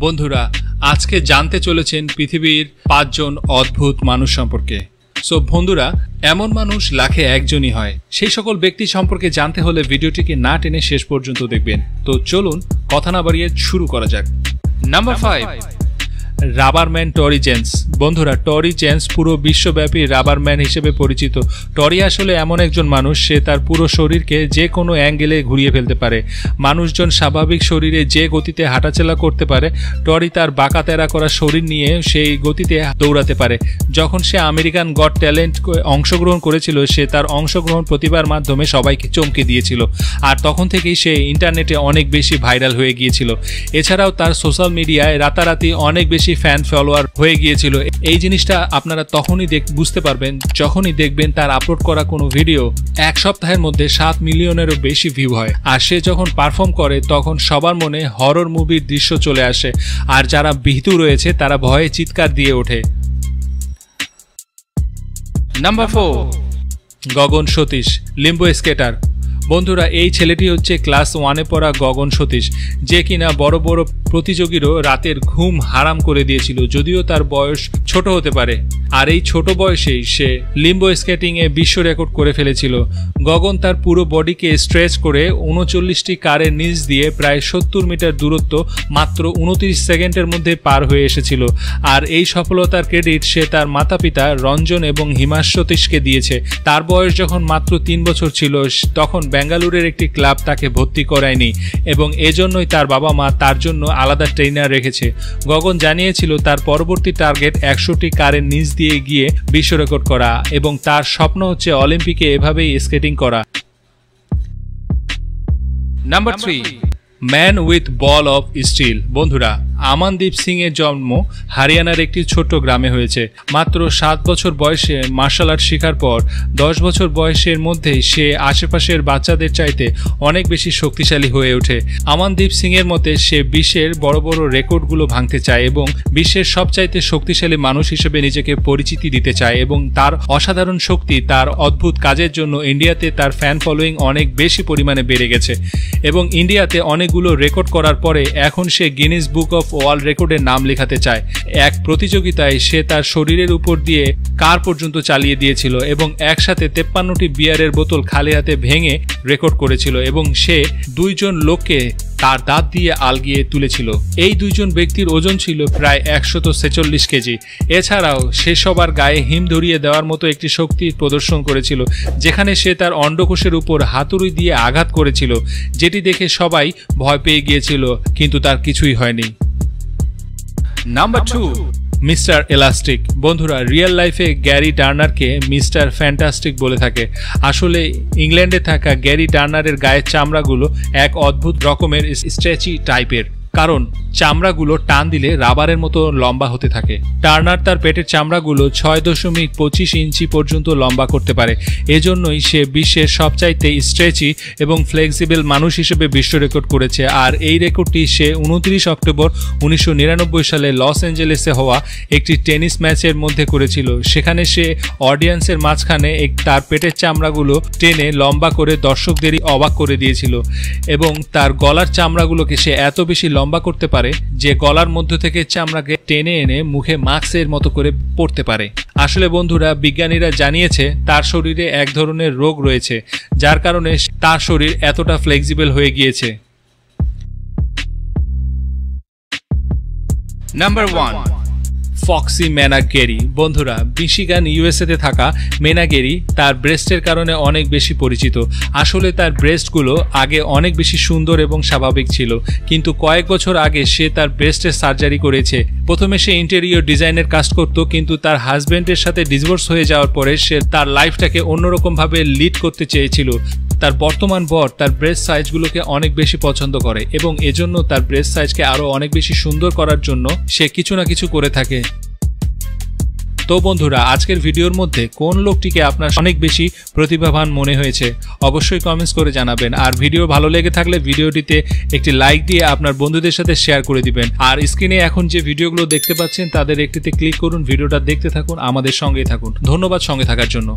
বন্ধুরা আজকে জানতে চলেছেন পৃথিবীর 5 জন অদ্ভুত মানুষ সম্পর্কে। সো বন্ধুরা, এমন মানুষ লাখে একজনই হয়। সেই সকল ব্যক্তি সম্পর্কে জানতে হলে ভিডিওটিকে না টেনে শেষ পর্যন্ত দেখবেন। তো চলুন কথা না বাড়িয়ে শুরু করা যাক। নাম্বার 5, রাবারম্যান টরি জেন্স। বন্ধুরা, টরি জেন্স পুরো বিশ্বব্যাপী রাবারম্যান হিসেবে পরিচিত। টরি আসলে এমন একজন মানুষ, সে তার পুরো শরীরকে যে কোনো অ্যাঙ্গেলে ঘুরিয়ে ফেলতে পারে। মানুষজন স্বাভাবিক শরীরে যে গতিতে হাঁটাচলা করতে পারে, টরি তার বাঁকা তেরা করা শরীর নিয়ে সেই গতিতে দৌড়াতে পারে। যখন সে আমেরিকান গট ট্যালেন্ট অংশগ্রহণ করেছিল, সে তার অংশগ্রহণ প্রতিভার মাধ্যমে সবাইকে চমকে দিয়েছিল, আর তখন থেকেই সে ইন্টারনেটে অনেক বেশি ভাইরাল হয়ে গিয়েছিল। এছাড়াও তার সোশ্যাল মিডিয়ায় রাতারাতি অনেক বেশি ফ্যান ফলোয়ার হয়ে গিয়েছিল। এই জিনিসটা আপনারা তখনই বুঝতে পারবেন যখনই দেখবেন তার আপলোড করা কোনো ভিডিও 1 সপ্তাহের মধ্যে 7 মিলিয়নেরও বেশি ভিউ হয়। আর সে যখন পারফর্ম করে তখন সবার মনে হরর মুভির দৃশ্য চলে আসে, আর যারা ভীতু রয়েছে তারা ভয়ে চিৎকার দিয়ে ওঠে। নাম্বার 4, গগন সতীশ, লিম্বো স্কেটার। বন্ধুরা, এই ছেলেটি হচ্ছে ক্লাস 1-এ পড়া গগন সতীশ, যে কিনা বড় বড় প্রতিযোগীরও রাতের ঘুম হারাম করে দিয়েছিল, যদিও তার বয়স ছোট হতে পারে। আর এই ছোট বয়সেই সে লিম্বো স্কেটিংয়ে বিশ্ব রেকর্ড করে ফেলেছিল। গগন তার পুরো বডিকে স্ট্রেচ করে 39টি কারের নিচ দিয়ে প্রায় 70 মিটার দূরত্ব মাত্র 29 সেকেন্ডের মধ্যে পার হয়ে এসেছিল। আর এই সফলতার ক্রেডিট সে তার মাতা পিতা রঞ্জন এবং হিমাশ সতীশকে দিয়েছে। তার বয়স যখন মাত্র 3 বছর ছিল, তখন বেঙ্গালুরের একটি ক্লাব তাকে ভর্তি করায়নি, এবং এজন্যই তার বাবা মা তার জন্য আলাদা ট্রেনার রেখেছে। গগন জানিয়েছিল তার পরবর্তী টার্গেট 100টি কারের নিচ দিয়ে গিয়ে বিশ্ব রেকর্ড করা, এবং তার স্বপ্ন হচ্ছে অলিম্পিকে এভাবেই স্কেটিং করা। Number 3, man with ball of steel. বন্ধুরা, আমানদীপ সিং এর জন্ম হরিয়ানার একটি ছোট্ট গ্রামে হয়েছে। মাত্র 7 বছর বয়সে মার্শাল আর্ট শেখার পর 10 বছর বয়সের মধ্যেই সে আশেপাশের বাচ্চাদের চাইতে অনেক বেশি শক্তিশালী হয়ে ওঠে। আমানদীপ সিং এর মতে সে বিশ্বের বড় বড় রেকর্ডগুলো ভাঙতে চায় এবং বিশ্বের সবচাইতে শক্তিশালী মানুষ হিসেবে নিজেকে পরিচিতি দিতে চায়, এবং তার অসাধারণ শক্তি, তার অদ্ভুত কাজের জন্য ইন্ডিয়াতে তার ফ্যান ফলোয়িং অনেক বেশি পরিমাণে বেড়ে গেছে, এবং ইন্ডিয়াতে অনেকগুলো রেকর্ড করার পরে এখন সে গিনেস বুক অফ ওয়ার্ল্ড রেকর্ডের নাম লেখাতে চায়। এক প্রতিযোগিতায় সে তার শরীরের উপর দিয়ে কার পর্যন্ত চালিয়ে দিয়েছিল, এবং একসাথে 53টি বিয়ারের বোতল খালি হাতে ভেঙে রেকর্ড করেছিল, এবং সে 2 জন লোককে তার দাঁত দিয়ে আলগিয়ে তুলেছিল। এই 2 জন ব্যক্তির ওজন ছিল প্রায় 146 কেজি। এছাড়াও সে সবার গায়ে হিম ধরিয়ে দেওয়ার মতো একটি শক্তি প্রদর্শন করেছিল, যেখানে সে তার অন্ডকোষের উপর হাতুড়ি দিয়ে আঘাত করেছিল, যেটি দেখে সবাই ভয় পেয়ে গিয়েছিল, কিন্তু তার কিছুই হয়নি। Number 2, mister elastic. বন্ধুরা, রিয়েল লাইফে গ্যারি টার্নারকে মিস্টার ফ্যান্টাস্টিক বলে থাকে। আসলে ইংল্যান্ডে থাকা গ্যারি টার্নারের গায়ের চামড়াগুলো এক অদ্ভুত রকমের স্ট্রেচি টাইপের, কারণ চামড়াগুলো টান দিলে রাবারের মতো লম্বা হতে থাকে। টার্নার তার পেটের চামড়াগুলো 6.25 ইঞ্চি পর্যন্ত লম্বা করতে পারে। এজন্যই সে বিশ্বের সবচাইতে স্ট্রেচি এবং ফ্লেক্সিবল মানুষ হিসেবে বিশ্ব রেকর্ড করেছে। আর এই রেকর্ডটি সে 29 অক্টোবর 1999 সালে লস অ্যাঞ্জেলেসে হওয়া একটি টেনিস ম্যাচের মধ্যে করেছিল। সেখানে সে অডিয়েন্সের মাঝখানে তার পেটের চামড়াগুলো টেনে লম্বা করে দর্শকদেরই অবাক করে দিয়েছিল, এবং তার গলার চামড়াগুলোকে সে এত বেশি লম্বা করতে পারে যে গলার মধ্য থেকে চামড়াকে টেনে এনে মুখে মাস্কের মতো করে পড়তে পারে। আসলে বন্ধুরা, বিজ্ঞানীরা জানিয়েছে তার শরীরে এক ধরনের রোগ রয়েছে, যার কারণে তার শরীর এতটা ফ্লেক্সিবল হয়ে গিয়েছে। Number 1, foxy menagerie. বন্ধুরা, মিশিগান ইউএসএতে থাকা ম্যানাগেরি তার ব্রেস্টের কারণে অনেক বেশি পরিচিত। আসলে তার ব্রেস্টগুলো আগে অনেক বেশি সুন্দর এবং স্বাভাবিক ছিল, কিন্তু কয়েক বছর আগে সে তার ব্রেস্টের সার্জারি করেছে। প্রথমে সে ইন্টেরিয়র ডিজাইনের কাজ করত, কিন্তু তার হাজব্যান্ডের সাথে ডিভোর্স হয়ে যাওয়ার পরে সে তার লাইফটাকে অন্যরকমভাবে লিড করতে চেয়েছিল। তার বর্তমান বর তার ব্রেস্ট সাইজগুলোকে অনেক বেশি পছন্দ করে, এবং এজন্য তার ব্রেস্ট সাইজকে আরও অনেক বেশি সুন্দর করার জন্য সে কিছু না কিছু করে থাকে। তো বন্ধুরা, আজকের ভিডিওর মধ্যে কোন লোকটিকে আপনার অনেক বেশি প্রতিভাবান মনে হয়েছে অবশ্যই কমেন্টস করে জানাবেন। আর ভিডিও ভালো লেগে থাকলে ভিডিওটিতে একটি লাইক দিয়ে আপনার বন্ধুদের সাথে শেয়ার করে দিবেন। আর স্ক্রিনে এখন যে ভিডিওগুলো দেখতে পাচ্ছেন তাদের একটিতে ক্লিক করুন, ভিডিওটা দেখতে থাকুন, আমাদের সঙ্গেই থাকুন। ধন্যবাদ সঙ্গে থাকার জন্য।